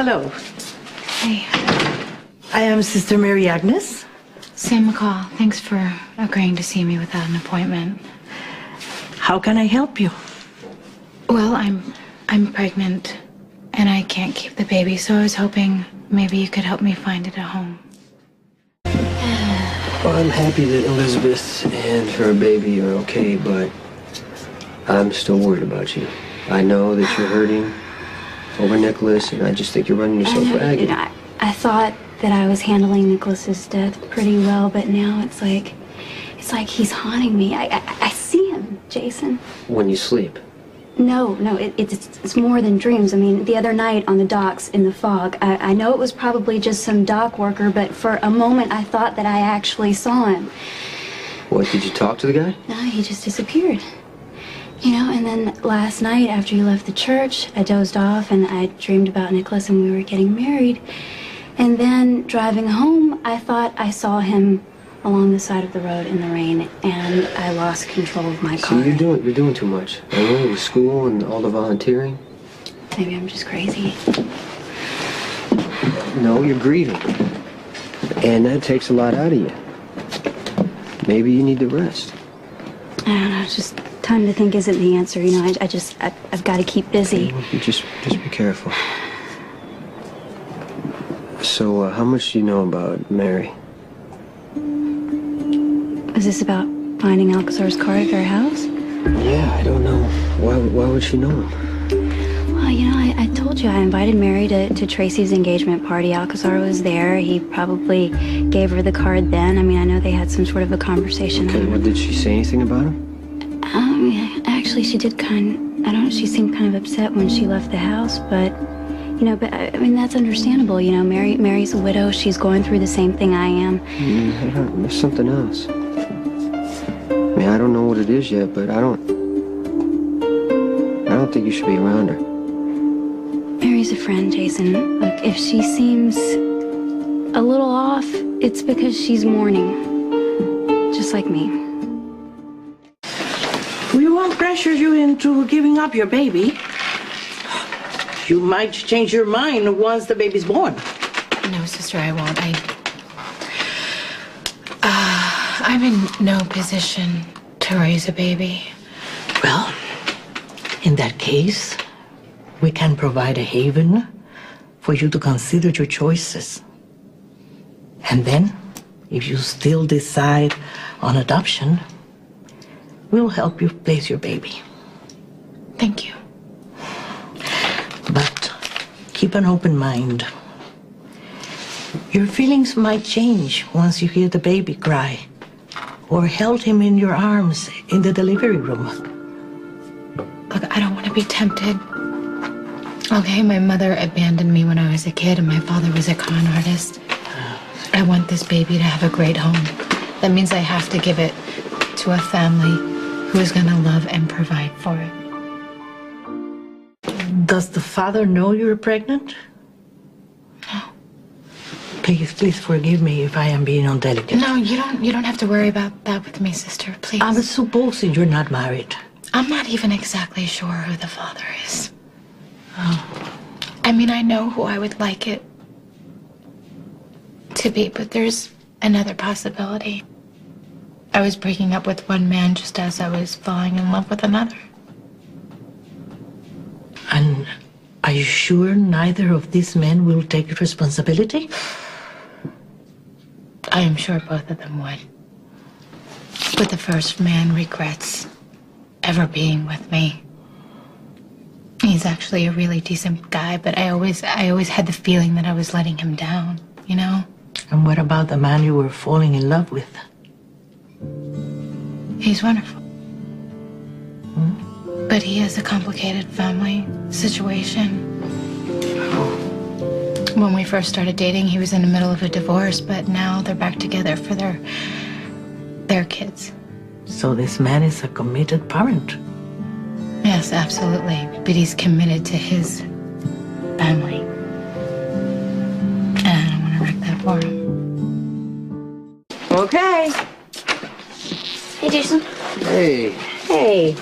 Hello. Hey, I am Sister Mary Agnes. Sam McCall. Thanks for agreeing to see me without an appointment. How can I help you? Well, I'm pregnant, and I can't keep the baby, so I was hoping maybe you could help me find it a home. Well, I'm happy that Elizabeth and her baby are okay, but I'm still worried about you. I know that you're hurting over Nicholas, and I just think you're running yourself ragged. I thought that I was handling Nicholas's death pretty well, but now it's like he's haunting me. I see him, Jason. When you sleep. No, it's more than dreams. I mean, the other night on the docks in the fog, I know it was probably just some dock worker, but for a moment I thought that I actually saw him. What, did you talk to the guy? No, he just disappeared. You know, and then last night after you left the church, I dozed off and I dreamed about Nicholas and we were getting married. And then driving home, I thought I saw him along the side of the road in the rain, and I lost control of my car. So you're doing too much. I know, with school and all the volunteering. Maybe I'm just crazy. No, you're grieving. And that takes a lot out of you. Maybe you need to rest. I don't know, just time to think isn't the answer. You know, I've got to keep busy. Just be careful. So, how much do you know about Mary? Is this about finding Alcazar's car at their house? Yeah, I don't know. Why would she know him? Well, you know, I told you I invited Mary to Tracy's engagement party. Alcazar was there. He probably gave her the card then. I mean, I know they had some sort of a conversation. Okay, well, did she say anything about him? Actually, she did I don't know, she seemed kind of upset when she left the house, but, you know, but, I mean, that's understandable. You know, Mary's a widow. She's going through the same thing I am. There's something else. I mean, I don't know what it is yet, but I don't think you should be around her. Mary's a friend, Jason. Look, if she seems a little off, it's because she's mourning. Just like me. We won't pressure you into giving up your baby. You might change your mind once the baby's born. No, sister, I won't. I'm in no position to raise a baby. Well, in that case, we can provide a haven for you to consider your choices. And then, if you still decide on adoption, we'll help you place your baby. Thank you. But keep an open mind. Your feelings might change once you hear the baby cry or held him in your arms in the delivery room. Look, I don't want to be tempted. Okay, my mother abandoned me when I was a kid, and my father was a con artist. I want this baby to have a great home. That means I have to give it to a family who is going to love and provide for it. Does the father know you're pregnant? No. Please forgive me if I am being indelicate. No, you don't have to worry about that with me, sister, please. I'm supposing you're not married. I'm not even exactly sure who the father is. Oh. I mean, I know who I would like it to be, but there's another possibility. I was breaking up with one man just as I was falling in love with another. And are you sure neither of these men will take responsibility? I am sure both of them would. But the first man regrets ever being with me. He's actually a really decent guy, but I always had the feeling that I was letting him down, you know? And what about the man you were falling in love with? He's wonderful. But he has a complicated family situation. When we first started dating, he was in the middle of a divorce, but now they're back together for their kids. So this man is a committed parent. Yes, absolutely. But he's committed to his family. And I don't want to wreck that for him. Okay. Hey, Jason. Hey. Hey.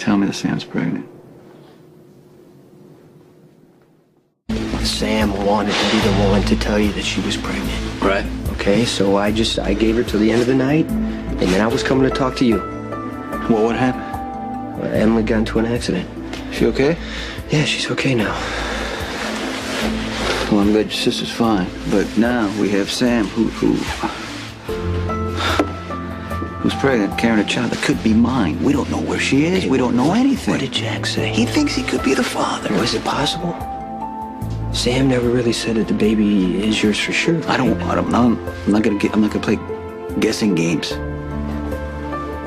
tell me that Sam's pregnant? Sam wanted to be the one to tell you that she was pregnant. Right. Okay, so I gave her till the end of the night, and then I was coming to talk to you. Well, what happened? Emily got into an accident. She okay? Yeah, she's okay now. Well, I'm glad your sister's fine. But now we have Sam, who's pregnant, carrying a child that could be mine. We don't know where she is. We don't know anything. What did Jack say? He thinks he could be the father. Was it possible? Sam never really said that the baby is yours for sure. I'm not gonna play guessing games.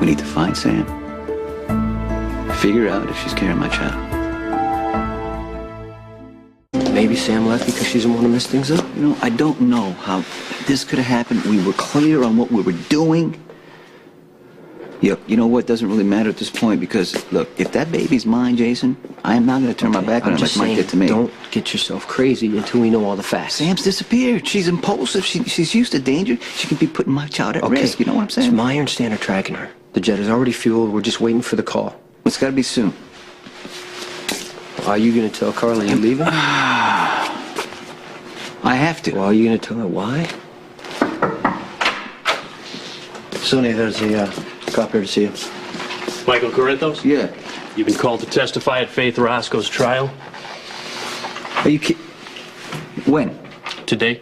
We need to find Sam. Figure out if she's carrying my child. Maybe Sam left because she doesn't want to mess things up. You know, I don't know how this could have happened. We were clear on what we were doing. You know what? Doesn't really matter at this point because, look, if that baby's mine, Jason, I am not going to turn my back on it like Mike did to me. Don't get yourself crazy until we know all the facts. Sam's disappeared. She's impulsive. She's used to danger. She could be putting my child at risk. You know what I'm saying? It's Meyer and Stan are tracking her. The jet is already fueled. We're just waiting for the call. It's got to be soon. Are you going to tell Carla you're leaving? I have to. Well, are you going to tell her why? Sonny, there's a cop here to see you. Michael Corinthos? Yeah. You've been called to testify at Faith Roscoe's trial Are you kidding? When? today.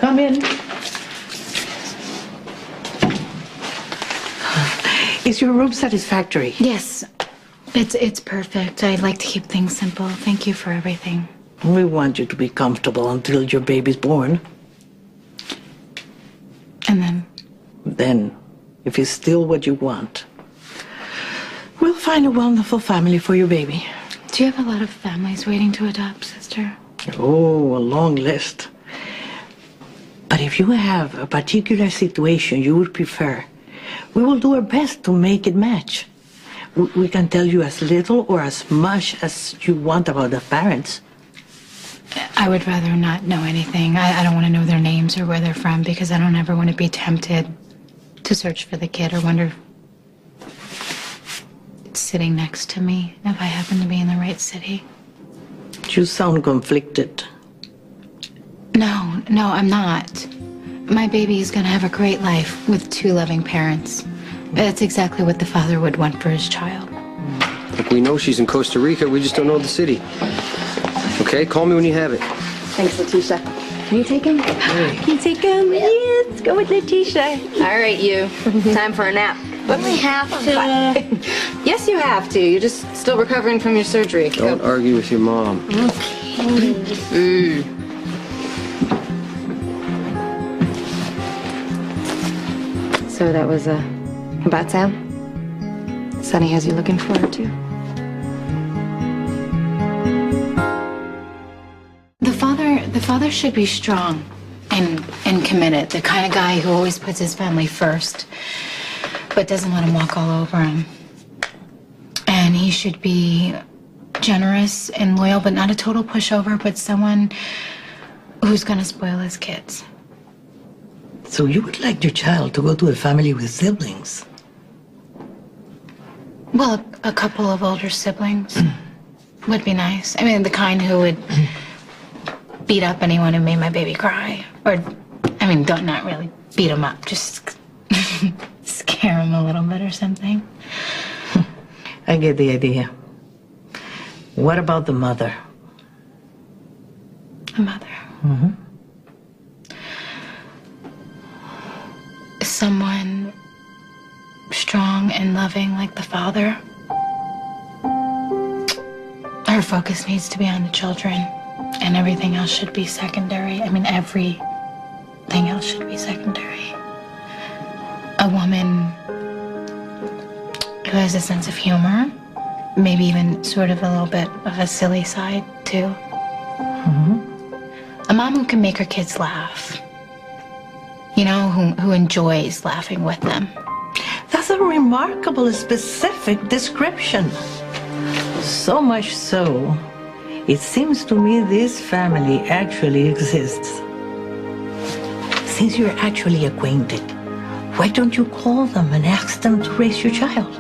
Come in. Is your room satisfactory? Yes, it's perfect. I'd like to keep things simple. Thank you for everything. We want you to be comfortable until your baby's born. And then, Then, if it's still what you want, We'll find a wonderful family for your baby. do you have a lot of families waiting to adopt, sister? oh, a long list. But if you have a particular situation you would prefer, we will do our best to make it match. We can tell you as little or as much as you want about the parents. I would rather not know anything. I don't want to know their names or where they're from because I don't ever want to be tempted to search for the kid or wonder if it's sitting next to me if I happen to be in the right city. You sound conflicted. No, I'm not. My baby is going to have a great life with two loving parents. That's exactly what the father would want for his child. Look, we know she's in Costa Rica. We just don't know the city. Okay, call me when you have it. Thanks, Letitia. Can you take him? Can you take him? Yes, go with Letitia. All right, you. Time for a nap. But we have to. Yes, you have to. You're just still recovering from your surgery. Don't argue with your mom. So that was about Sam? Sonny has you looking forward to? The father should be strong and committed. The kind of guy who always puts his family first, but doesn't let him walk all over him. And he should be generous and loyal, but not a total pushover, but someone who's gonna spoil his kids. So you would like your child to go to a family with siblings? Well, a couple of older siblings would be nice. I mean, the kind who would beat up anyone who made my baby cry. Or, I mean, don't not really beat him up, just scare him a little bit or something. I get the idea. What about the mother? A mother. Someone strong and loving like the father. Her focus needs to be on the children, and everything else should be secondary. I mean, everything else should be secondary. A woman who has a sense of humor, maybe even sort of a little bit of a silly side, too. A mom who can make her kids laugh. You know, who enjoys laughing with them. That's a remarkable specific description. So much so, it seems to me this family actually exists. since you're actually acquainted, why don't you call them and ask them to raise your child?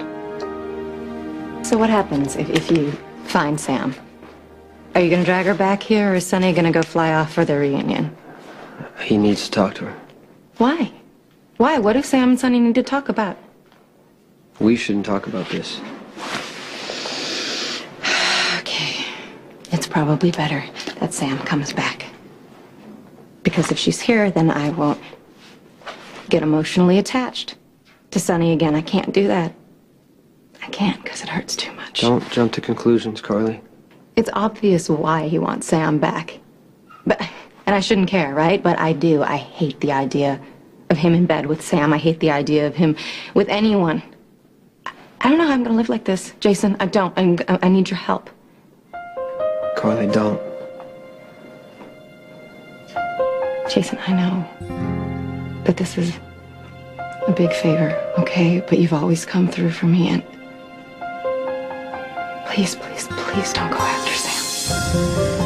So what happens if you find Sam? Are you gonna drag her back here, or is Sonny gonna go fly off for their reunion? He needs to talk to her. Why? Why? What if Sam and Sonny need to talk about? We shouldn't talk about this. Okay. It's probably better that Sam comes back. Because if she's here, then I won't get emotionally attached to Sonny again. I can't do that. I can't, because it hurts too much. Don't jump to conclusions, Carly. It's obvious why he wants Sam back. And I shouldn't care, right? But I do. I hate the idea of him in bed with Sam. I hate the idea of him with anyone. I don't know how I'm going to live like this, Jason. I don't. I need your help. Carly, don't. Jason, I know that this is a big favor, okay? But you've always come through for me, and please, please, please don't go after Sam.